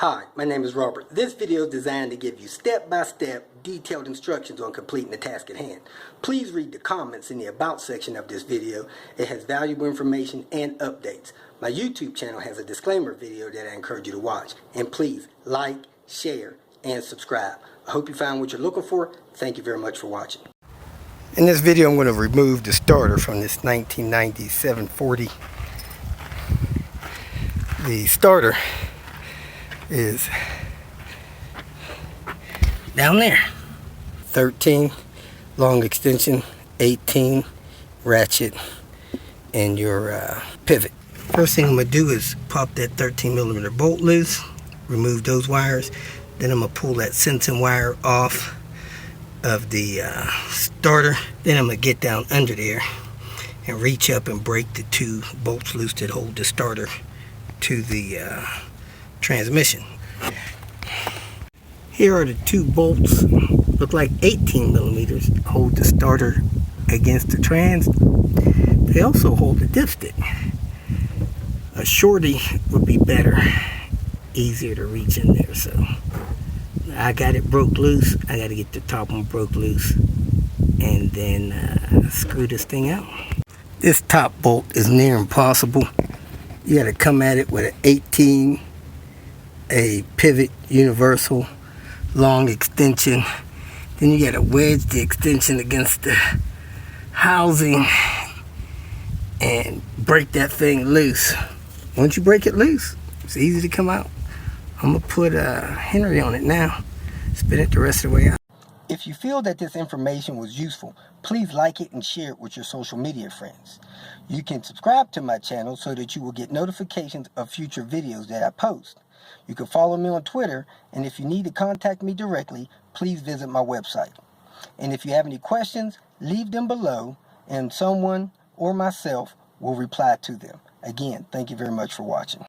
Hi, my name is Robert. This video is designed to give you step-by-step detailed instructions on completing the task at hand. Please read the comments in the About section of this video. It has valuable information and updates. My YouTube channel has a disclaimer video that I encourage you to watch. And please like, share, and subscribe. I hope you found what you're looking for. Thank you very much for watching. In this video, I'm going to remove the starter from this 1990 740. The starter is down there. 13 long extension, 18 ratchet, and your pivot. First thing I'm going to do is pop that 13mm bolt loose, remove those wires. Then I'm going to pull that sensing wire off of the starter. Then I'm going to get down under there and reach up and break the two bolts loose that hold the starter to the transmission. Here are the two bolts. Look like 18mm, hold the starter against the trans. They also hold the dipstick. A shorty would be better, easier to reach in there. So I got it broke loose. I got to get the top one broke loose and then screw this thing out. This top bolt is near impossible. You got to come at it with an 18, a pivot universal, long extension. Then you got to wedge the extension against the housing and break that thing loose. Once you break it loose, it's easy to come out. I'm going to put a Henry on it now. Spin it the rest of the way out. If you feel that this information was useful, please like it and share it with your social media friends. You can subscribe to my channel so that you will get notifications of future videos that I post. You can follow me on Twitter, and if you need to contact me directly, please visit my website. And if you have any questions, leave them below, and someone or myself will reply to them. Again, thank you very much for watching.